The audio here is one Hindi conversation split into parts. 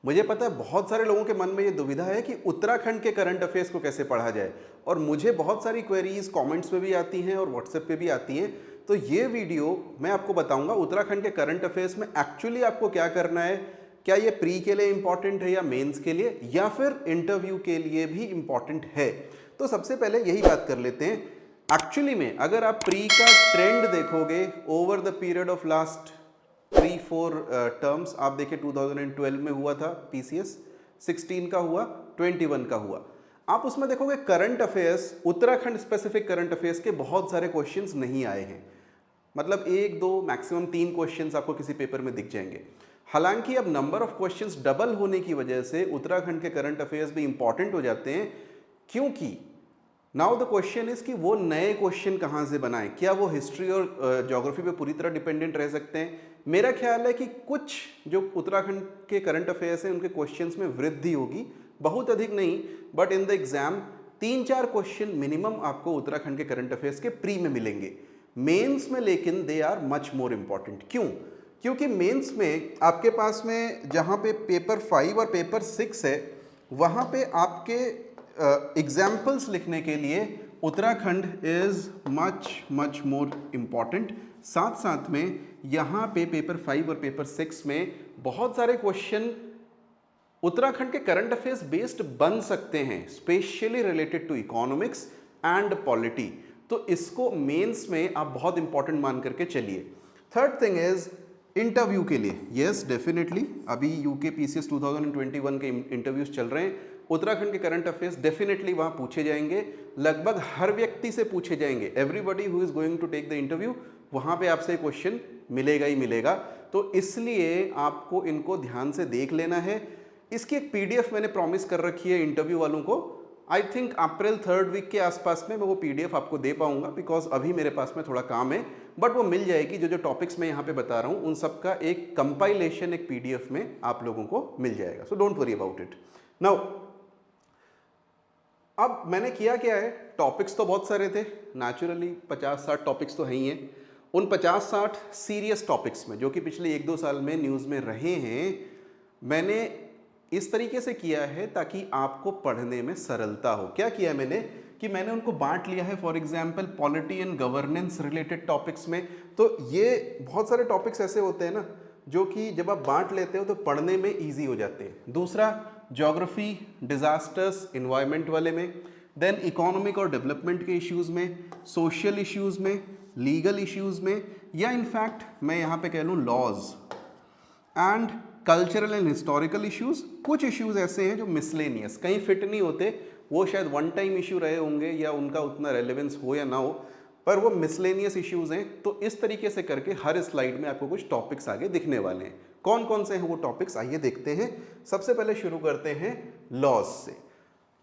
मुझे पता है बहुत सारे लोगों के मन में ये दुविधा है कि उत्तराखंड के करंट अफेयर्स को कैसे पढ़ा जाए, और मुझे बहुत सारी क्वेरीज कमेंट्स में भी आती हैं और व्हाट्सएप पे भी आती हैं। तो ये वीडियो मैं आपको बताऊंगा उत्तराखंड के करंट अफेयर्स में एक्चुअली आपको क्या करना है, क्या ये प्री के लिए इंपॉर्टेंट है या मेंस के लिए या फिर इंटरव्यू के लिए भी इंपॉर्टेंट है। तो सबसे पहले यही बात कर लेते हैं। एक्चुअली में अगर आप प्री का ट्रेंड देखोगे over the period of last 3-4 terms, आप देखिए 2012 में हुआ था पीसीएस, 16 का हुआ, 21 का हुआ, आप उसमें देखोगे current affairs, Uttarakhand specific current affairs के बहुत सारे क्वेश्चंस नहीं आए हैं। मतलब 1-2 मैक्सिमम 3 क्वेश्चंस आपको किसी पेपर में दिख जाएंगे। हालांकि अब नंबर ऑफ क्वेश्चंस डबल होने की वजह से उत्तराखंड के करंट अफेयर्स भी इंपॉर्टेंट हो जाते हैं, क्योंकि नाउ द क्वेश्चन इज कि वो नए क्वेश्चन कहाँ से बनाएं। क्या वो हिस्ट्री और ज्योग्राफी पे पूरी तरह डिपेंडेंट रह सकते हैं? मेरा ख्याल है कि कुछ जो उत्तराखंड के करंट अफेयर्स हैं उनके क्वेश्चंस में वृद्धि होगी, बहुत अधिक नहीं, but in the exam 3-4 question minimum आपको उत्तराखंड के करंट अफेयर्स के प्री में मिलेंगे। मेंस में लेकिन they are much more important. क्यों? क्योंकि मेंस में आपके पास में जहाँ पे पेपर 5 और पेपर 6 है, वहाँ पे आपके एग्जाम्पल्स लिखने के लिए Uttarakhand is much much more important. साथ साथ में यहाँ पे पेपर 5 और पेपर 6 में बहुत सारे क्वेश्चन उत्तराखंड के करंट अफेयर्स बेस्ड बन सकते हैं, specially related to economics and polity. तो इसको मेंस में आप बहुत इंपॉर्टेंट मान करके चलिए। थर्ड थिंग इज इंटरव्यू के लिए, यस डेफिनेटली अभी यूके पीसीएस 2021 के इंटरव्यूज चल रहे हैं। उत्तराखंड के करंट अफेयर्स डेफिनेटली वहाँ पूछे जाएंगे, लगभग हर व्यक्ति से पूछे जाएंगे। Everybody who is going to take the interview, वहाँ पे आपसे क्वेश्चन मिलेगा ही मिलेगा। तो इसलिए आपको इनको ध्यान से देख लेना है। इसकी एक पीडीएफ मैंने प्रॉमिस कर रखी है इंटरव्यू वालों को। I think April 3rd week के आसपास में मैं वो पीडीएफ आपको दे पाऊंगा, बिकॉज अभी मेरे पास में थोड़ा काम है, बट वो मिल जाएगी। जो जो टॉपिक्स मैं यहाँ पे बता रहा हूँ उन सब का एक कंपाइलेशन एक पीडीएफ में आप लोगों को मिल जाएगा। So don't worry about it. Now अब मैंने किया क्या है, टॉपिक्स तो बहुत सारे थे, नेचुरली 50-60 टॉपिक्स तो हैं ही हैं। उन 50-60 सीरियस टॉपिक्स में जो कि पिछले 1-2 साल में न्यूज़ में रहे हैं, मैंने इस तरीके से किया है ताकि आपको पढ़ने में सरलता हो। क्या किया मैंने कि मैंने उनको बांट लिया है, for example polity and governance related topics में। तो ये बहुत सारे टॉपिक्स ऐसे होते हैं ना जो कि जब आप बांट लेते हो तो पढ़ने में ईजी हो जाते हैं। दूसरा ज्योग्राफी, डिजास्टर्स, इन्वायरमेंट वाले में, देन इकोनॉमिक और डेवलपमेंट के इश्यूज़ में, सोशल इश्यूज़ में, लीगल इश्यूज़ में, या इनफैक्ट मैं यहाँ पे कह लूँ laws and cultural and historical issues. कुछ इश्यूज़ ऐसे हैं जो मिसलेनियस, कहीं फिट नहीं होते, वो शायद वन टाइम इश्यू रहे होंगे या उनका उतना रेलेवेंस हो या ना हो, पर वो मिसलेनियस इश्यूज़ हैं। तो इस तरीके से करके हर स्लाइड में आपको कुछ टॉपिक्स आगे दिखने वाले हैं। कौन कौन से हैं वो टॉपिक्स, आइए देखते हैं। सबसे पहले शुरू करते हैं लॉज से।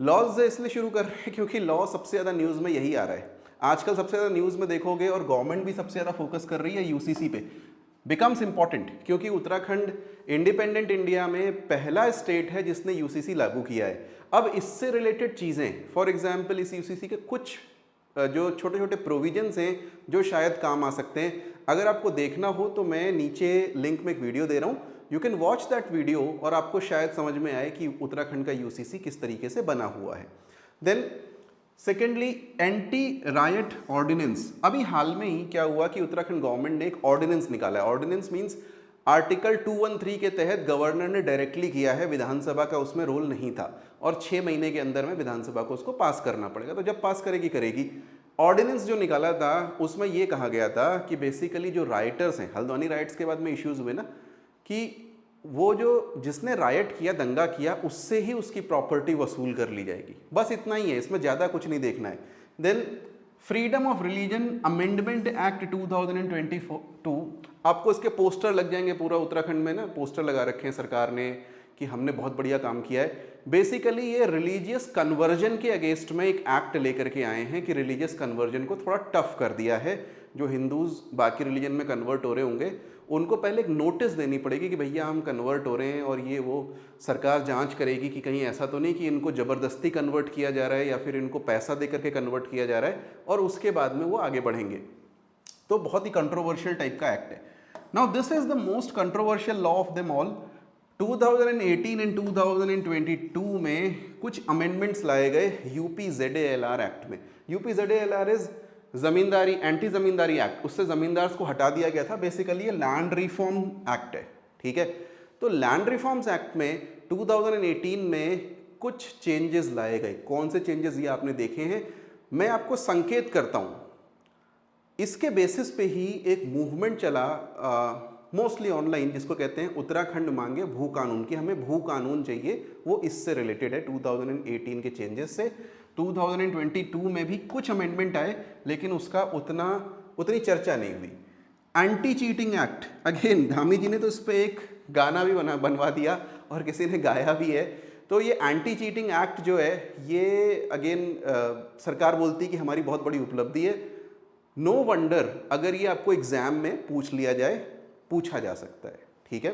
लॉज से इसलिए शुरू कर रहे हैं क्योंकि लॉ सबसे ज़्यादा न्यूज़ में यही आ रहा है आजकल। सबसे ज़्यादा न्यूज़ में देखोगे और गवर्नमेंट भी सबसे ज़्यादा फोकस कर रही है यूसीसी पे, बिकम्स इंपॉर्टेंट, क्योंकि उत्तराखंड इंडिपेंडेंट इंडिया में पहला स्टेट है जिसने यूसीसी लागू किया है। अब इससे रिलेटेड चीज़ें, फॉर एग्जांपल इस यूसीसी के कुछ जो छोटे छोटे प्रोविजंस हैं जो शायद काम आ सकते हैं। अगर आपको देखना हो तो मैं नीचे लिंक में एक वीडियो दे रहा हूँ, you can watch that video और आपको शायद समझ में आए कि उत्तराखंड का यूसीसी किस तरीके से बना हुआ है। Then secondly anti riot ordinance. अभी हाल में ही क्या हुआ कि उत्तराखंड गवर्नमेंट ने एक ऑर्डिनेंस निकाला है। ऑर्डिनेंस मींस आर्टिकल 213 के तहत गवर्नर ने डायरेक्टली किया है, विधानसभा का उसमें रोल नहीं था, और 6 महीने के अंदर में विधानसभा को उसको पास करना पड़ेगा। तो जब पास करेगी करेगी। ऑर्डिनेंस जो निकाला था उसमें ये कहा गया था कि बेसिकली जो राइटर्स हैं, हल्द्वानी राइट्स के बाद में इश्यूज हुए ना, कि वो जो जिसने रायट किया, दंगा किया, उससे ही उसकी प्रॉपर्टी वसूल कर ली जाएगी। बस इतना ही है, इसमें ज़्यादा कुछ नहीं देखना है। Then freedom of religion amendment act 2022, आपको इसके पोस्टर लग जाएंगे पूरा उत्तराखंड में ना, पोस्टर लगा रखे हैं सरकार ने कि हमने बहुत बढ़िया काम किया है। बेसिकली ये रिलीजियस कन्वर्जन के अगेंस्ट में एक एक्ट लेकर के आए हैं कि रिलीजियस कन्वर्जन को थोड़ा टफ कर दिया है। जो हिंदूज बाकी रिलीजन में कन्वर्ट हो रहे होंगे उनको पहले एक नोटिस देनी पड़ेगी कि भैया हम कन्वर्ट हो रहे हैं, और ये वो सरकार जांच करेगी कि कहीं ऐसा तो नहीं कि इनको ज़बरदस्ती कन्वर्ट किया जा रहा है या फिर इनको पैसा दे करके कन्वर्ट किया जा रहा है, और उसके बाद में वो आगे बढ़ेंगे। तो बहुत ही कंट्रोवर्शियल टाइप का एक्ट है। Now this is the most controversial law of them all. 2018 and 2022 में कुछ अमेंडमेंट्स लाए गए UPZALR एक्ट में। UPZALR is zamindari anti zamindari act, उससे जमींदार को हटा दिया गया था। बेसिकली ये लैंड रिफॉर्म एक्ट है, ठीक है। तो लैंड रिफॉर्म्स एक्ट में 2018 में कुछ चेंजेस लाए गए। कौन से चेंजेस ये आपने देखे हैं, मैं आपको संकेत करता हूं। इसके बेसिस पे ही एक मूवमेंट चला मोस्टली ऑनलाइन, जिसको कहते हैं उत्तराखंड मांगे भू कानून, की हमें भू कानून चाहिए। वो इससे रिलेटेड है 2018 के चेंजेस से। 2022 में भी कुछ अमेंडमेंट आए, लेकिन उसका उतनी चर्चा नहीं हुई। Anti cheating act, again Dhami ji ने तो इस पर एक गाना भी बनवा दिया और किसी ने गाया भी है। तो ये एंटी चीटिंग एक्ट जो है, ये अगेन सरकार बोलती है कि हमारी बहुत बड़ी उपलब्धि है। नो वंडर अगर ये आपको एग्जाम में पूछ लिया जाए, पूछा जा सकता है, ठीक है।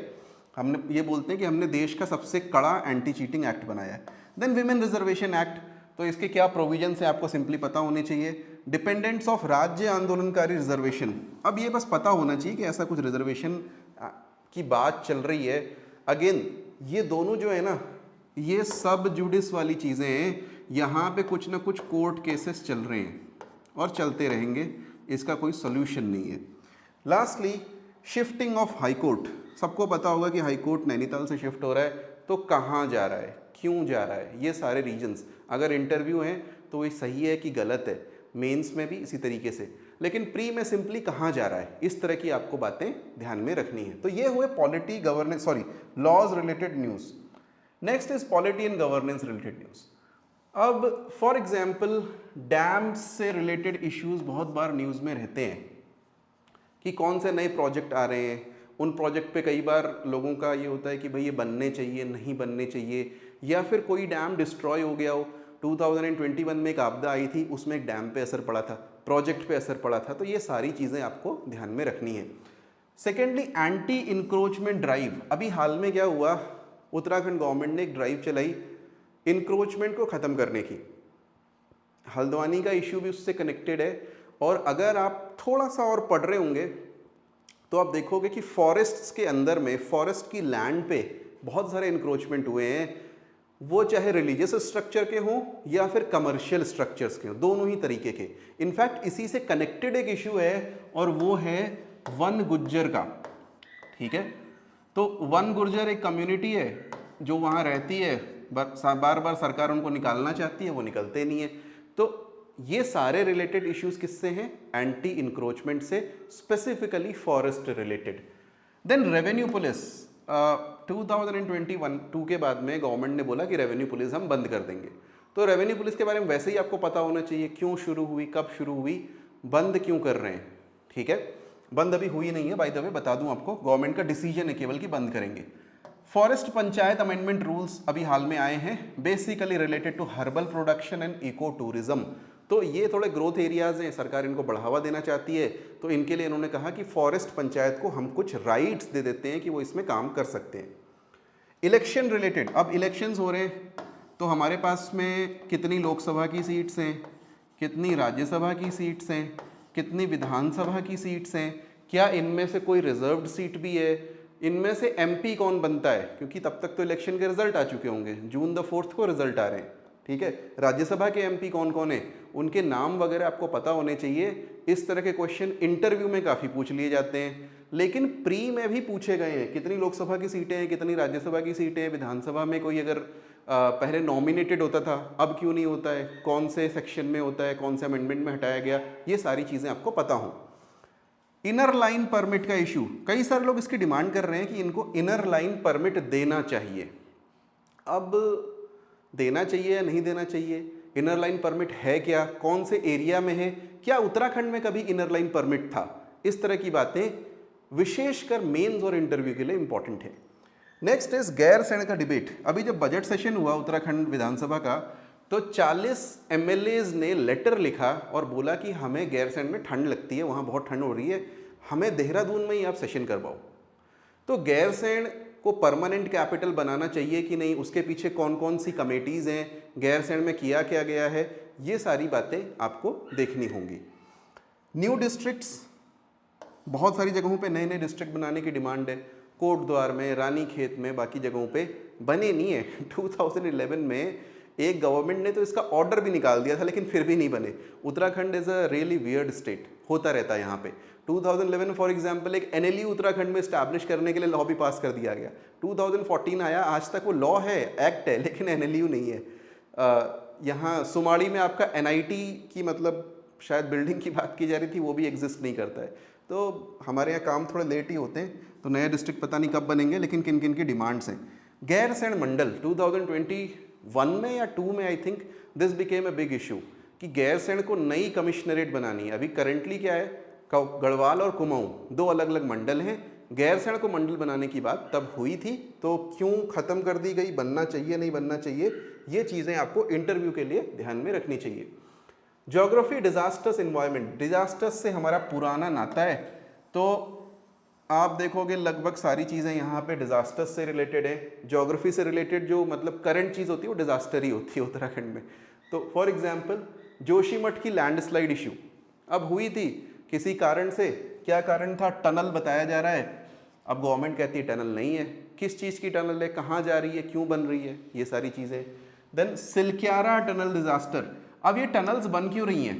हमने ये बोलते हैं कि हमने देश का सबसे कड़ा एंटी चीटिंग एक्ट बनाया है। देन विमेन रिजर्वेशन एक्ट, तो इसके क्या प्रोविजन है आपको सिंपली पता होने चाहिए। डिपेंडेंट्स ऑफ राज्य आंदोलनकारी रिजर्वेशन, अब ये बस पता होना चाहिए कि ऐसा कुछ रिजर्वेशन की बात चल रही है। अगेन ये दोनों जो है ना, ये सब जुडिस वाली चीज़ें हैं। यहाँ पे कुछ ना कुछ कोर्ट केसेस चल रहे हैं और चलते रहेंगे, इसका कोई सोल्यूशन नहीं है। Lastly shifting of high court, सबको पता होगा कि हाई कोर्ट नैनीताल से शिफ्ट हो रहा है, तो कहाँ जा रहा है, क्यों जा रहा है, ये सारे रीजंस। अगर इंटरव्यू हैं तो ये सही है कि गलत है, मेंस में भी इसी तरीके से, लेकिन प्री में सिंपली कहाँ जा रहा है, इस तरह की आपको बातें ध्यान में रखनी है। तो ये हुए polity governance laws related news. Next is polity and governance related news. अब फॉर एग्जाम्पल डैम्स से रिलेटेड इश्यूज बहुत बार न्यूज़ में रहते हैं कि कौन से नए प्रोजेक्ट आ रहे हैं। उन प्रोजेक्ट पे कई बार लोगों का ये होता है कि भाई ये बनने चाहिए, नहीं बनने चाहिए, या फिर कोई डैम डिस्ट्रॉय हो गया हो। 2021 में एक आपदा आई थी, उसमें एक डैम पे असर पड़ा था, प्रोजेक्ट पे असर पड़ा था। तो ये सारी चीज़ें आपको ध्यान में रखनी है। सेकेंडली एंटी इंक्रोचमेंट ड्राइव, अभी हाल में क्या हुआ, उत्तराखंड गवर्नमेंट ने एक ड्राइव चलाई इंक्रोचमेंट को ख़त्म करने की। हल्द्वानी का इश्यू भी उससे कनेक्टेड है। और अगर आप थोड़ा सा और पढ़ रहे होंगे तो आप देखोगे कि फॉरेस्ट्स के अंदर में, फॉरेस्ट की लैंड पे बहुत सारे इंक्रोचमेंट हुए हैं, वो चाहे रिलीजियस स्ट्रक्चर के हों या फिर कमर्शियल स्ट्रक्चर्स के हों, दोनों ही तरीके के। इनफैक्ट इसी से कनेक्टेड एक इशू है और वो है वन गुज्जर का, ठीक है। तो वन गुर्जर एक कम्युनिटी है जो वहाँ रहती है, बार बार सरकार उनको निकालना चाहती है, वो निकलते नहीं है। तो ये सारे रिलेटेड इश्यूज किससे हैं, एंटी इंक्रोचमेंट से, specifically forest related. Then revenue police, 2021 के बाद में गवर्नमेंट ने बोला कि रेवेन्यू पुलिस हम बंद कर देंगे। तो रेवेन्यू पुलिस के बारे में वैसे ही आपको पता होना चाहिए, क्यों शुरू हुई, कब शुरू हुई, बंद क्यों कर रहे हैं, ठीक है। बंद अभी हुई नहीं है, बाय द वे बता दूं आपको, गवर्नमेंट का डिसीजन है केवल कि बंद करेंगे। फॉरेस्ट पंचायत अमेंडमेंट रूल्स अभी हाल में आए हैं, basically related to herbal production and eco tourism. तो ये थोड़े ग्रोथ एरियाज हैं, सरकार इनको बढ़ावा देना चाहती है, तो इनके लिए इन्होंने कहा कि फॉरेस्ट पंचायत को हम कुछ राइट्स दे देते हैं कि वो इसमें काम कर सकते हैं। इलेक्शन रिलेटेड, अब इलेक्शंस हो रहे हैं, तो हमारे पास में कितनी लोकसभा की सीट्स हैं, कितनी राज्यसभा की सीट्स हैं, कितनी विधानसभा की सीट्स हैं, क्या इनमें से कोई रिजर्व्ड सीट भी है, इनमें से एमपी कौन बनता है, क्योंकि तब तक तो इलेक्शन के रिजल्ट आ चुके होंगे, जून 4 को रिजल्ट आ रहे हैं, ठीक है। राज्यसभा के एमपी कौन कौन है, उनके नाम वगैरह आपको पता होने चाहिए। इस तरह के क्वेश्चन इंटरव्यू में काफ़ी पूछ लिए जाते हैं, लेकिन प्री में भी पूछे गए हैं, कितनी लोकसभा की सीटें हैं, कितनी राज्यसभा की सीटें हैं, विधानसभा में कोई अगर पहले नॉमिनेटेड होता था, अब क्यों नहीं होता है, कौन से सेक्शन में होता है, कौन से अमेंडमेंट में हटाया गया, ये सारी चीज़ें आपको पता हों। इनर लाइन परमिट का इशू, कई सारे लोग इसकी डिमांड कर रहे हैं कि इनको इनर लाइन परमिट देना चाहिए। अब देना चाहिए या नहीं देना चाहिए, इनर लाइन परमिट है क्या, कौन से एरिया में है, क्या उत्तराखंड में कभी इनर लाइन परमिट था, इस तरह की बातें विशेषकर मेंस और इंटरव्यू के लिए इंपॉर्टेंट है। नेक्स्ट इज गैरसैंण का डिबेट। अभी जब बजट सेशन हुआ उत्तराखंड विधानसभा का, तो 40 एमएलएज ने लेटर लिखा और बोला कि हमें गैरसैंण में ठंड लगती है, वहाँ बहुत ठंड हो रही है, हमें देहरादून में ही आप सेशन करवाओ। तो गैरसैंण को परमानेंट कैपिटल बनाना चाहिए कि नहीं, उसके पीछे कौन कौन सी कमेटीज़ हैं, गैरसैंण में किया क्या गया है, ये सारी बातें आपको देखनी होंगी। न्यू डिस्ट्रिक्ट्स, बहुत सारी जगहों पे नए नए डिस्ट्रिक्ट बनाने की डिमांड है। कोटद्वार में, रानीखेत में, बाकी जगहों पे बने नहीं है। 2011 में एक गवर्नमेंट ने तो इसका ऑर्डर भी निकाल दिया था, लेकिन फिर भी नहीं बने। Uttarakhand is a really weird state, होता रहता है यहाँ पे। 2011 में फॉर एग्जांपल एक एनएलयू उत्तराखंड में स्टैब्लिश करने के लिए लॉ भी पास कर दिया गया। 2014 आया, आज तक वो लॉ है, एक्ट है, लेकिन एनएलयू नहीं है। यहाँ सुमाड़ी में आपका एनआईटी की मतलब शायद बिल्डिंग की बात की जा रही थी, वो भी एग्जिस्ट नहीं करता है। तो हमारे यहाँ काम थोड़े लेट ही होते हैं, तो नए डिस्ट्रिक्ट पता नहीं कब बनेंगे, लेकिन किन किन की डिमांड्स हैं। गैरसैंण मंडल 2021 में या 2 में I think this became a big issue कि गैरसैंण को नई कमिश्नरेट बनानी है। अभी करंटली क्या है, गढ़वाल और कुमाऊं 2 अलग अलग मंडल हैं। गैरसैंण को मंडल बनाने की बात तब हुई थी, तो क्यों ख़त्म कर दी गई, बनना चाहिए नहीं बनना चाहिए, ये चीज़ें आपको इंटरव्यू के लिए ध्यान में रखनी चाहिए। Geography, disasters, environment. डिजास्टर्स से हमारा पुराना नाता है, तो आप देखोगे लगभग सारी चीज़ें यहाँ पे डिजास्टर्स से रिलेटेड है। ज्योग्राफी से रिलेटेड जो मतलब करंट चीज़ होती है वो डिजास्टर ही होती है उत्तराखंड में। तो फॉर एग्जांपल जोशीमठ की लैंडस्लाइड इशू अब हुई थी किसी कारण से, क्या कारण था, टनल बताया जा रहा है, अब गवर्नमेंट कहती है टनल नहीं है, किस चीज़ की टनल है, कहाँ जा रही है, क्यों बन रही है, ये सारी चीज़ें। देन सिलक्यारा टनल डिजास्टर, अब ये टनल्स बन क्यों रही हैं,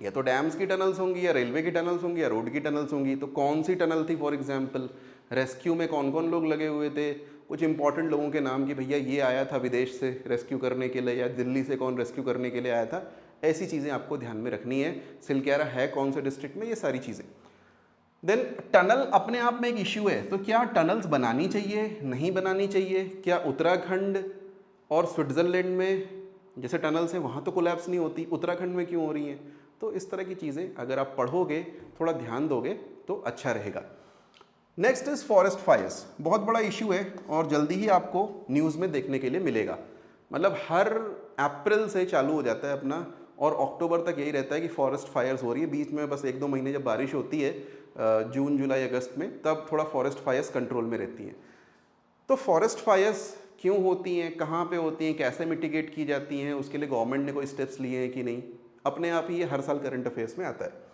या तो डैम्स की टनल्स होंगी, या रेलवे की टनल्स होंगी, या रोड की टनल्स होंगी, तो कौन सी टनल थी, फॉर एग्जांपल रेस्क्यू में कौन कौन लोग लगे हुए थे, कुछ इंपॉर्टेंट लोगों के नाम कि भैया ये आया था विदेश से रेस्क्यू करने के लिए, या दिल्ली से कौन रेस्क्यू करने के लिए आया था, ऐसी चीज़ें आपको ध्यान में रखनी है। सिलक्यारा है कौन से डिस्ट्रिक्ट में, ये सारी चीज़ें। देन टनल अपने आप में एक इश्यू है, तो क्या टनल्स बनानी चाहिए, नहीं बनानी चाहिए, क्या उत्तराखंड और स्विट्ज़रलैंड में जैसे टनल्स हैं वहाँ तो कोलैप्स नहीं होती, उत्तराखंड में क्यों हो रही हैं। तो इस तरह की चीज़ें अगर आप पढ़ोगे, थोड़ा ध्यान दोगे तो अच्छा रहेगा। नेक्स्ट इज फॉरेस्ट फायर्स, बहुत बड़ा इशू है और जल्दी ही आपको न्यूज़ में देखने के लिए मिलेगा। मतलब हर अप्रैल से चालू हो जाता है अपना, और अक्टूबर तक यही रहता है कि फॉरेस्ट फायर्स हो रही है। बीच में बस 1-2 महीने जब बारिश होती है जून जुलाई अगस्त में, तब थोड़ा फॉरेस्ट फायर्स कंट्रोल में रहती हैं। तो फॉरेस्ट फायर्स क्यों होती हैं, कहाँ पे होती हैं, कैसे मिटिगेट की जाती हैं, उसके लिए गवर्नमेंट ने कोई स्टेप्स लिए हैं कि नहीं, अपने आप ही ये हर साल करंट अफेयर्स में आता है।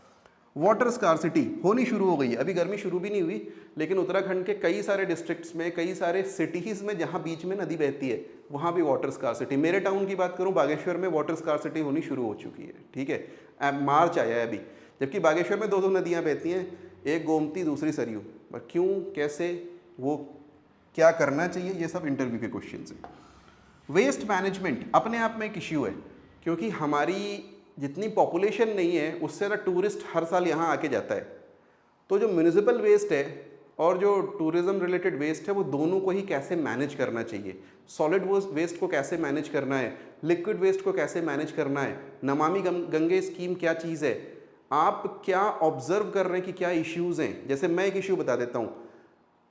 वाटर स्कार्सिटी होनी शुरू हो गई है, अभी गर्मी शुरू भी नहीं हुई, लेकिन उत्तराखंड के कई सारे डिस्ट्रिक्ट्स में, कई सारे सिटीज़ में जहाँ बीच में नदी बहती है वहाँ भी वाटर स्कार्सिटी। मेरे टाउन की बात करूँ, बागेश्वर में वाटर स्कार्सिटी होनी शुरू हो चुकी है। ठीक है, मार्च आया है अभी, जबकि बागेश्वर में 2 नदियाँ बहती हैं, एक गोमती दूसरी सरयू, पर क्यों, कैसे, वो क्या करना चाहिए, ये सब इंटरव्यू के क्वेश्चन हैं। वेस्ट मैनेजमेंट अपने आप में एक इश्यू है, क्योंकि हमारी जितनी पॉपुलेशन नहीं है उससे ज़्यादा टूरिस्ट हर साल यहाँ आके जाता है। तो जो म्यूनिसिपल वेस्ट है और जो टूरिज्म रिलेटेड वेस्ट है, वो दोनों को ही कैसे मैनेज करना चाहिए, सॉलिड वेस्ट को कैसे मैनेज करना है, लिक्विड वेस्ट को कैसे मैनेज करना है, नमामि गंगे स्कीम क्या चीज़ है, आप क्या ऑब्जर्व कर रहे हैं कि क्या इश्यूज़ हैं। जैसे मैं एक इश्यू बता देता हूँ,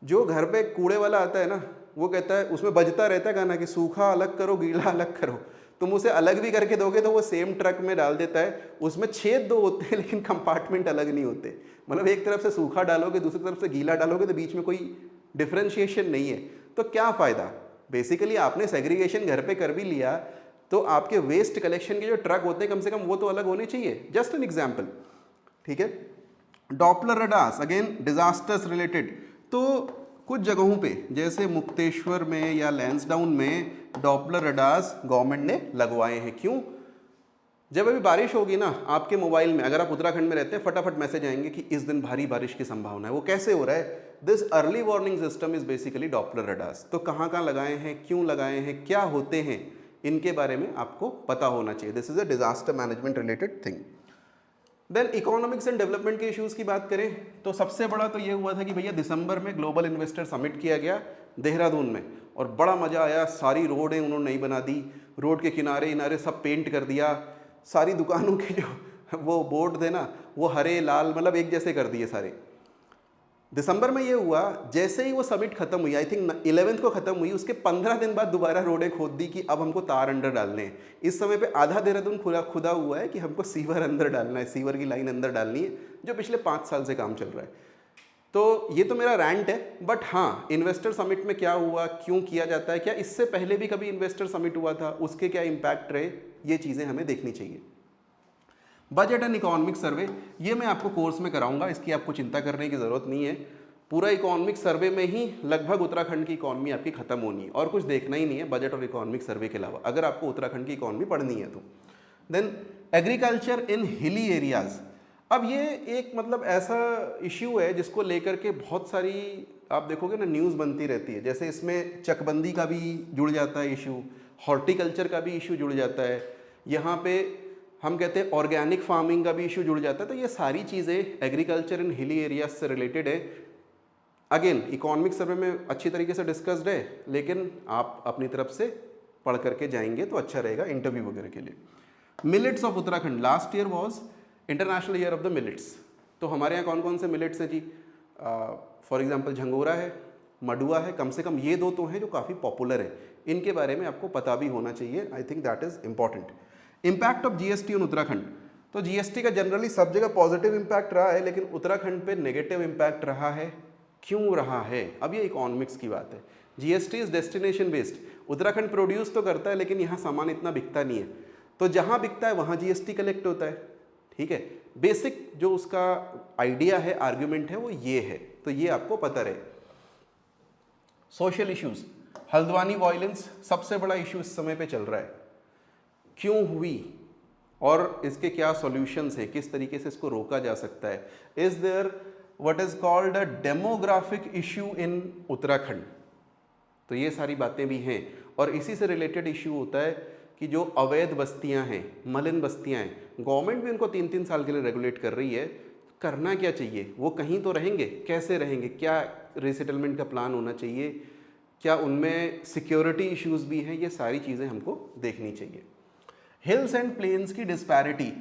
जो घर पे कूड़े वाला आता है ना, वो कहता है, उसमें बजता रहता है गाना कि सूखा अलग करो, गीला अलग करो। तुम उसे अलग भी करके दोगे तो वो सेम ट्रक में डाल देता है, उसमें छेद 2 होते हैं लेकिन कंपार्टमेंट अलग नहीं होते। मतलब एक तरफ से सूखा डालोगे, दूसरी तरफ से गीला डालोगे, तो बीच में कोई डिफ्रेंशिएशन नहीं है, तो क्या फ़ायदा। बेसिकली आपने सेग्रीगेशन घर पे कर भी लिया, तो आपके वेस्ट कलेक्शन के जो ट्रक होते हैं कम से कम वो तो अलग होने चाहिए। जस्ट एन एग्जाम्पल, ठीक है। Doppler radars again disasters related, तो कुछ जगहों पे जैसे मुक्तेश्वर में या लैंसडाउन में डॉपलर रडार्स गवर्नमेंट ने लगवाए हैं। क्यों, जब अभी बारिश होगी ना, आपके मोबाइल में, अगर आप उत्तराखंड में रहते हैं, फटाफट मैसेज आएंगे कि इस दिन भारी बारिश की संभावना है। वो कैसे हो रहा है, this early warning system is basically Doppler radars. तो कहाँ कहाँ लगाए हैं, क्यों लगाए हैं, क्या होते हैं, इनके बारे में आपको पता होना चाहिए। This is a disaster management related thing. Then economics and development के इश्यूज़ की बात करें तो सबसे बड़ा तो ये हुआ था कि भैया दिसंबर में ग्लोबल इन्वेस्टर समिट किया गया देहरादून में, और बड़ा मज़ा आया। सारी रोडें उन्होंने नई बना दी, रोड के किनारे किनारे सब पेंट कर दिया, सारी दुकानों के जो वो बोर्ड थे ना, वो हरे लाल मतलब एक जैसे कर दिए सारे। दिसंबर में ये हुआ, जैसे ही वो समिट खत्म हुई, आई थिंक 11th को खत्म हुई, उसके 15 दिन बाद दोबारा रोडें खोद दी कि अब हमको तार अंदर डालने हैं। इस समय पे आधा देहरादून खुदा हुआ है कि हमको सीवर अंदर डालना है, सीवर की लाइन अंदर डालनी है, जो पिछले 5 साल से काम चल रहा है। तो ये तो मेरा रैंट है, बट हाँ, इन्वेस्टर समिट में क्या हुआ, क्यों किया जाता है, क्या इससे पहले भी कभी इन्वेस्टर समिट हुआ था, उसके क्या इम्पैक्ट रहे, ये चीज़ें हमें देखनी चाहिए। बजट एंड इकोनॉमिक सर्वे, ये मैं आपको कोर्स में कराऊंगा, इसकी आपको चिंता करने की ज़रूरत नहीं है। पूरा इकोनॉमिक सर्वे में ही लगभग उत्तराखंड की इकॉनमी आपकी खत्म होनी है और कुछ देखना ही नहीं है बजट और इकोनॉमिक सर्वे के अलावा, अगर आपको उत्तराखंड की इकॉनमी पढ़नी है तो। Then agriculture in hilly areas, अब ये एक मतलब ऐसा इश्यू है जिसको लेकर के बहुत सारी आप देखोगे ना न्यूज़ बनती रहती है। जैसे इसमें चकबंदी का भी जुड़ जाता है इशू, हॉर्टिकल्चर का भी इशू जुड़ जाता है, यहाँ पे हम कहते हैं ऑर्गेनिक फार्मिंग का भी इशू जुड़ जाता है। तो ये सारी चीज़ें एग्रीकल्चर इन हिली एरियाज से रिलेटेड है। अगेन इकोनॉमिक सर्वे में अच्छी तरीके से डिस्कस्ड है, लेकिन आप अपनी तरफ से पढ़ करके जाएंगे तो अच्छा रहेगा इंटरव्यू वगैरह के लिए। Millets of Uttarakhand, last year was international year of the millets. तो हमारे यहाँ कौन कौन से मिलेट्स हैं जी? फॉर एग्जांपल झंगोरा है, मडुआ है, कम से कम ये दो तो हैं जो काफ़ी पॉपुलर हैं, इनके बारे में आपको पता भी होना चाहिए। I think that is important. Impact of GST on Uttarakhand, तो जीएसटी का जनरली सब जगह पॉजिटिव इम्पैक्ट रहा है, लेकिन उत्तराखंड पे नेगेटिव इम्पैक्ट रहा है। क्यों रहा है? अब ये इकोनॉमिक्स की बात है। GST is destination based, Uttarakhand produce तो करता है लेकिन यहाँ सामान इतना बिकता नहीं है, तो जहाँ बिकता है वहाँ जीएसटी कलेक्ट होता है। ठीक है, बेसिक जो उसका आइडिया है, आर्ग्यूमेंट है, वो ये है, तो ये आपको पता रहे। सोशल इश्यूज, हल्द्वानी वायलेंस सबसे बड़ा इशू इस समय पे चल रहा है। क्यों हुई और इसके क्या सॉल्यूशंस हैं, किस तरीके से इसको रोका जा सकता है? Is there what is called a demographic issue in Uttarakhand? तो ये सारी बातें भी हैं। और इसी से रिलेटेड इशू होता है कि जो अवैध बस्तियां हैं, मलिन बस्तियां हैं, गवर्नमेंट भी उनको 3-3 साल के लिए रेगुलेट कर रही है। करना क्या चाहिए? वो कहीं तो रहेंगे, कैसे रहेंगे? क्या रीसेटलमेंट का प्लान होना चाहिए? क्या उनमें सिक्योरिटी इश्यूज भी हैं? ये सारी चीज़ें हमको देखनी चाहिए। हिल्स एंड प्लेन्स की डिस्पैरिटी,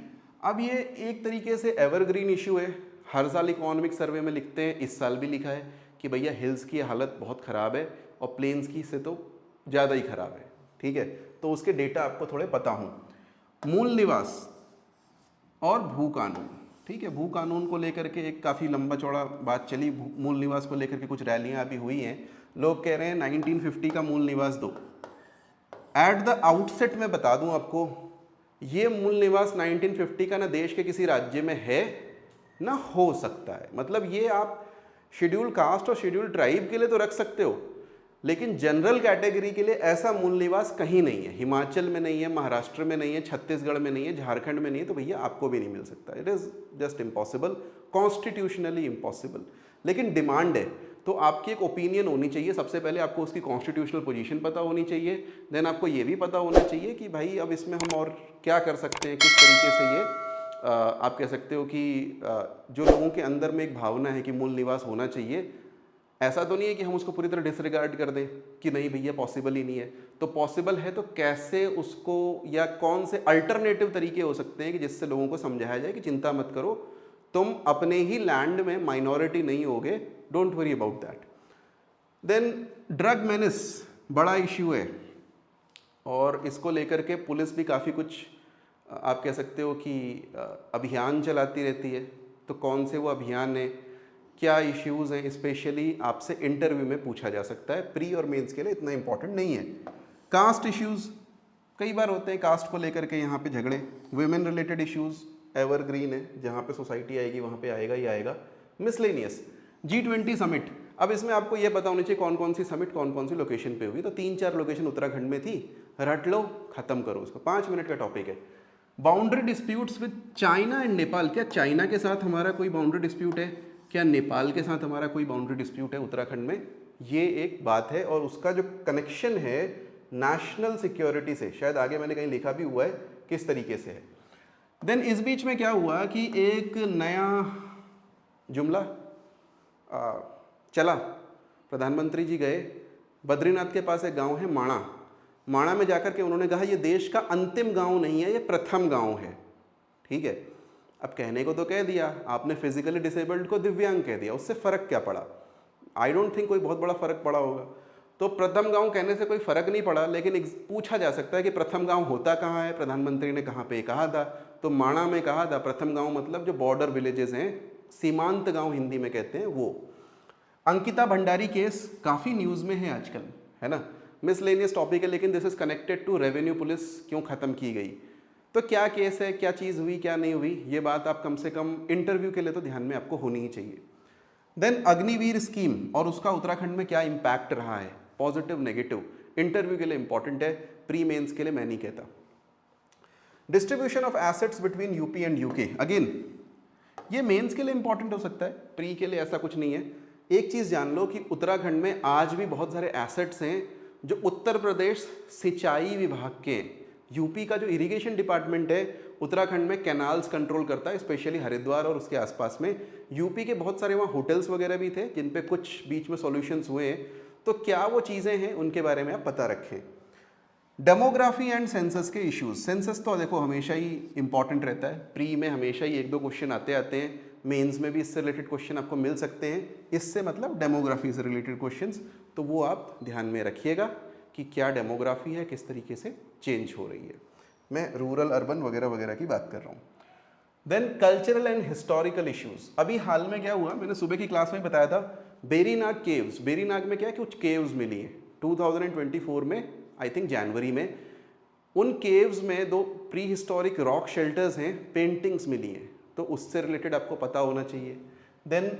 अब ये एक तरीके से एवरग्रीन इशू है। हर साल इकोनॉमिक सर्वे में लिखते हैं, इस साल भी लिखा है कि भैया हिल्स की हालत बहुत ख़राब है और प्लेन्स की से तो ज़्यादा ही ख़राब है। ठीक है, तो उसके डेटा आपको थोड़े पता हों। मूल निवास और भू कानून, ठीक है, भू कानून को लेकर के एक काफ़ी लंबा चौड़ा बात चली। मूल निवास को लेकर के कुछ रैलियाँ अभी हुई हैं। लोग कह रहे हैं 1950 का मूल निवास दो। एट द आउटसेट मैं बता दूं आपको, ये मूल निवास 1950 का ना देश के किसी राज्य में है ना हो सकता है। मतलब ये आप शेड्यूल कास्ट और शेड्यूल ट्राइब के लिए तो रख सकते हो, लेकिन जनरल कैटेगरी के लिए ऐसा मूल निवास कहीं नहीं है। हिमाचल में नहीं है, महाराष्ट्र में नहीं है, छत्तीसगढ़ में नहीं है, झारखंड में नहीं है, तो भैया आपको भी नहीं मिल सकता। It is just impossible, constitutionally impossible. लेकिन डिमांड है तो आपकी एक ओपिनियन होनी चाहिए। सबसे पहले आपको उसकी कॉन्स्टिट्यूशनल पोजीशन पता होनी चाहिए। देन आपको ये भी पता होना चाहिए कि भाई अब इसमें हम और क्या कर सकते हैं, किस तरीके से ये आप कह सकते हो कि जो लोगों के अंदर में एक भावना है कि मूल निवास होना चाहिए, ऐसा तो नहीं है कि हम उसको पूरी तरह डिसरिगार्ड कर दें कि नहीं भैया पॉसिबल ही नहीं है। तो पॉसिबल है तो कैसे उसको, या कौन से अल्टरनेटिव तरीके हो सकते हैं कि जिससे लोगों को समझाया जाए कि चिंता मत करो, तुम अपने ही लैंड में माइनॉरिटी नहीं होगे, don't worry about that. Then drug menace बड़ा इश्यू है और इसको लेकर के पुलिस भी काफ़ी कुछ आप कह सकते हो कि अभियान चलाती रहती है। तो कौन से वो अभियान है, क्या इश्यूज़ हैं, स्पेशली आपसे इंटरव्यू में पूछा जा सकता है। प्री और मेंस के लिए इतना इंपॉर्टेंट नहीं है। कास्ट इश्यूज़ कई बार होते हैं, कास्ट को लेकर के यहाँ पे झगड़े। वुमेन रिलेटेड इश्यूज़ एवरग्रीन है, जहाँ पे सोसाइटी आएगी वहाँ पे आएगा ही आएगा। मिसलेनियस G20 समिट, अब इसमें आपको ये पता होना चाहिए कौन कौन सी समिट कौन कौन सी लोकेशन पे होगी। तो 3-4 लोकेशन उत्तराखंड में थी, रट लो, ख़त्म करो उसको, 5 मिनट का टॉपिक है। Boundary disputes with China and Nepal, क्या चाइना के साथ हमारा कोई बाउंड्री डिस्प्यूट है, क्या नेपाल के साथ हमारा कोई बाउंड्री डिस्प्यूट है उत्तराखंड में? ये एक बात है और उसका जो कनेक्शन है नेशनल सिक्योरिटी से, शायद आगे मैंने कहीं लिखा भी हुआ है किस तरीके से है। देन इस बीच में क्या हुआ कि एक नया जुमला चला। प्रधानमंत्री जी गए बद्रीनाथ के पास, एक गांव है माणा, माणा में जाकर के उन्होंने कहा ये देश का अंतिम गांव नहीं है, ये प्रथम गांव है। ठीक है, अब कहने को तो कह दिया आपने, फिजिकली डिसेबल्ड को दिव्यांग कह दिया, उससे फ़र्क क्या पड़ा? आई डोंट थिंक कोई बहुत बड़ा फ़र्क पड़ा होगा। तो प्रथम गांव कहने से कोई फ़र्क नहीं पड़ा, लेकिन पूछा जा सकता है कि प्रथम गांव होता कहाँ है? प्रधानमंत्री ने कहाँ पे कहा था? तो माणा में कहा था। प्रथम गांव मतलब जो बॉर्डर विलेजेस हैं, सीमांत गांव हिंदी में कहते हैं वो। अंकिता भंडारी केस काफ़ी न्यूज़ में है आजकल, है ना। मिसलेनियस टॉपिक है, लेकिन this is connected to revenue police क्यों ख़त्म की गई। तो क्या केस है, क्या चीज़ हुई, क्या नहीं हुई, ये बात आप कम से कम इंटरव्यू के लिए तो ध्यान में आपको होनी ही चाहिए। देन अग्निवीर स्कीम और उसका उत्तराखंड में क्या इम्पैक्ट रहा है, पॉजिटिव नेगेटिव, इंटरव्यू के लिए इंपॉर्टेंट है, प्री मेंस के लिए मैं नहीं कहता। Distribution of assets between UP and UK, again ये मेंस के लिए इंपॉर्टेंट हो सकता है, प्री के लिए ऐसा कुछ नहीं है। एक चीज़ जान लो कि उत्तराखंड में आज भी बहुत सारे एसेट्स हैं जो उत्तर प्रदेश सिंचाई विभाग के हैं। यूपी का जो इरिगेशन डिपार्टमेंट है उत्तराखंड में कैनाल्स कंट्रोल करता है, स्पेशली हरिद्वार और उसके आसपास में। यूपी के बहुत सारे वहाँ होटल्स वगैरह भी थे जिन पे कुछ बीच में सॉल्यूशंस हुए हैं, तो क्या वो चीज़ें हैं उनके बारे में आप पता रखें। डेमोग्राफी एंड सेंसस के इश्यूज, सेंसस तो देखो हमेशा ही इंपॉर्टेंट रहता है, प्री में हमेशा ही 1-2 क्वेश्चन आते हैं, मेंस में भी इससे रिलेटेड क्वेश्चन आपको मिल सकते हैं, इससे मतलब डेमोग्राफी से रिलेटेड क्वेश्चंस, तो वो आप ध्यान में रखिएगा कि क्या डेमोग्राफी है, किस तरीके से चेंज हो रही है। मैं रूरल अर्बन वगैरह वगैरह की बात कर रहा हूँ। Then cultural and historical issues, अभी हाल में क्या हुआ, मैंने सुबह की क्लास में बताया था, बेरीनाग केव्स, बेरीनाग में क्या कुछ केव्स मिली है 2024 में, आई थिंक जनवरी में। उन केव्स में 2 प्री हिस्टोरिक रॉक शेल्टर्स हैं, पेंटिंग्स मिली हैं, तो उससे रिलेटेड आपको पता होना चाहिए। देन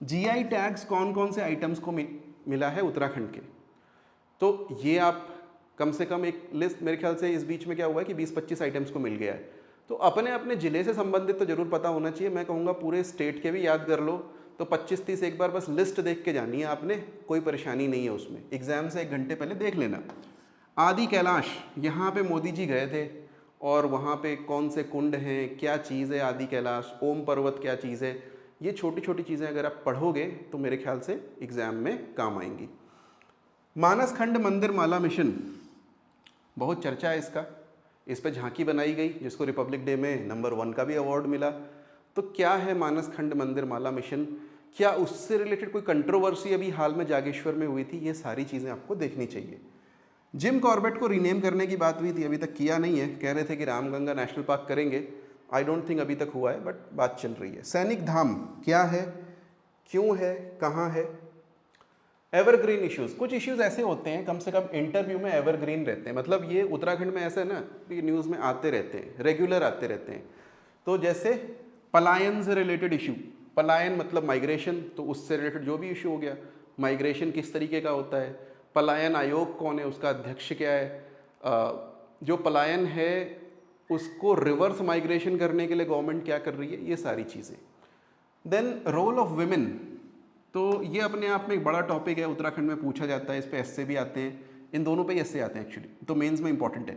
जीआई टैग्स कौन कौन से आइटम्स को मिला है उत्तराखंड के, तो ये आप कम से कम एक लिस्ट, मेरे ख्याल से इस बीच में क्या हुआ है कि 20-25 आइटम्स को मिल गया है, तो अपने अपने ज़िले से संबंधित तो जरूर पता होना चाहिए। मैं कहूँगा पूरे स्टेट के भी याद कर लो, तो 25-30 एक बार बस लिस्ट देख के जानी है आपने, कोई परेशानी नहीं है उसमें, एग्जाम से 1 घंटे पहले देख लेना। आदि कैलाश, यहाँ पे मोदी जी गए थे और वहाँ पे कौन से कुंड हैं, क्या चीज़ है आदि कैलाश, ओम पर्वत क्या चीज़ है, ये छोटी छोटी चीज़ें अगर आप पढ़ोगे तो मेरे ख्याल से एग्ज़ाम में काम आएंगी। मानस खंड मंदिर माला मिशन, बहुत चर्चा है इसका, इस पे झांकी बनाई गई जिसको रिपब्लिक डे में नंबर 1 का भी अवार्ड मिला। तो क्या है मानस खंड मंदिर माला मिशन, क्या उससे रिलेटेड कोई कंट्रोवर्सी अभी हाल में जागेश्वर में हुई थी, ये सारी चीज़ें आपको देखनी चाहिए। जिम कॉर्बेट को रीनेम करने की बात हुई थी, अभी तक किया नहीं है, कह रहे थे कि रामगंगा नेशनल पार्क करेंगे, आई डोंट थिंक अभी तक हुआ है, बट बात चल रही है। सैनिक धाम क्या है, क्यों है, कहाँ है। एवरग्रीन इश्यूज, कुछ इश्यूज ऐसे होते हैं कम से कम इंटरव्यू में एवरग्रीन रहते हैं, मतलब ये उत्तराखंड में ऐसा है ना कि न्यूज़ में आते रहते हैं, रेगुलर आते रहते हैं। तो जैसे पलायन से रिलेटेड इशू, पलायन मतलब माइग्रेशन, तो उससे रिलेटेड जो भी इशू हो गया, माइग्रेशन किस तरीके का होता है, पलायन आयोग कौन है, उसका अध्यक्ष क्या है, जो पलायन है उसको रिवर्स माइग्रेशन करने के लिए गवर्नमेंट क्या कर रही है, ये सारी चीज़ें। देन रोल ऑफ विमेन, तो ये अपने आप में एक बड़ा टॉपिक है, उत्तराखंड में पूछा जाता है, इस पे एस्से भी आते हैं, इन दोनों पे एस्से आते हैं एक्चुअली, तो मेंस में इंपॉर्टेंट है।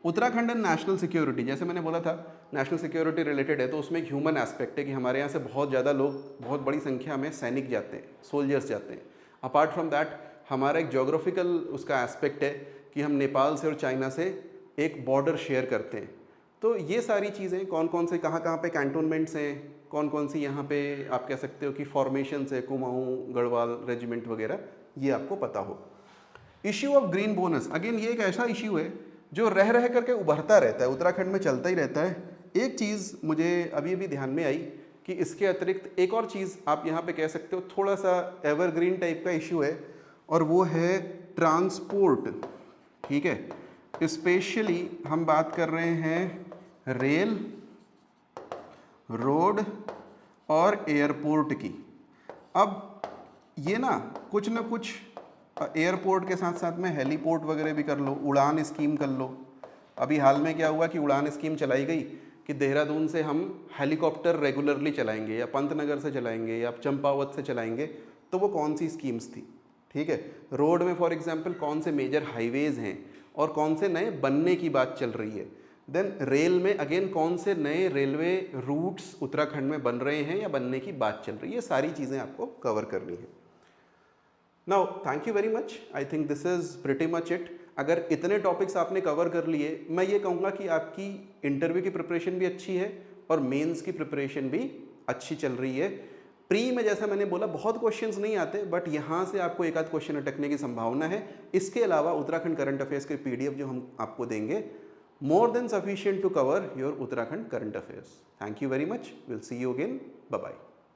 उत्तराखंड एंड नेशनल सिक्योरिटी, जैसे मैंने बोला था नेशनल सिक्योरिटी रिलेटेड है, तो उसमें एक ह्यूमन एस्पेक्ट है कि हमारे यहाँ से बहुत ज़्यादा लोग, बहुत बड़ी संख्या में सैनिक जाते हैं, सोल्जर्स जाते हैं। अपार्ट फ्रॉम दैट हमारा एक जोग्राफिकल उसका एस्पेक्ट है कि हम नेपाल से और चाइना से एक बॉर्डर शेयर करते हैं। तो ये सारी चीज़ें कौन कौन से कहाँ पे कैंटोनमेंट्स हैं, कौन कौन सी यहाँ पे आप कह सकते हो कि फॉर्मेशंस है, कुमाऊँ गढ़वाल रेजिमेंट वगैरह, ये आपको पता हो। Issue of green bonus, again ये एक ऐसा इश्यू है जो रह रह करके उभरता रहता है, उत्तराखंड में चलता ही रहता है। एक चीज़ मुझे अभी अभी ध्यान में आई कि इसके अतिरिक्त एक और चीज़ आप यहाँ पे कह सकते हो, थोड़ा सा एवरग्रीन टाइप का इश्यू है, और वो है ट्रांसपोर्ट। ठीक है, स्पेशली हम बात कर रहे हैं रेल, रोड और एयरपोर्ट की। अब ये ना कुछ एयरपोर्ट के साथ साथ में हेलीपोर्ट वगैरह भी कर लो, उड़ान स्कीम कर लो। अभी हाल में क्या हुआ कि उड़ान स्कीम चलाई गई कि देहरादून से हम हेलीकॉप्टर रेगुलरली चलाएंगे, या पंतनगर से चलाएंगे, या चंपावत से चलाएंगे, तो वो कौन सी स्कीम्स थी। ठीक है, रोड में फॉर एग्जांपल कौन से मेजर हाईवेज हैं और कौन से नए बनने की बात चल रही है। देन रेल में अगेन कौन से नए रेलवे रूट्स उत्तराखंड में बन रहे हैं या बनने की बात चल रही है, ये सारी चीज़ें आपको कवर करनी है। Now thank you very much, I think this is pretty much it. अगर इतने टॉपिक्स आपने कवर कर लिए, मैं ये कहूँगा कि आपकी इंटरव्यू की प्रिपरेशन भी अच्छी है और मेंस की प्रिपरेशन भी अच्छी चल रही है। प्री में जैसा मैंने बोला बहुत क्वेश्चंस नहीं आते, बट यहाँ से आपको एक आध क्वेश्चन अटकने की संभावना है। इसके अलावा उत्तराखंड करंट अफेयर्स के PDF जो हम आपको देंगे, more than sufficient to cover your Uttarakhand current affairs. Thank you very much. We'll see you again. Bye-bye.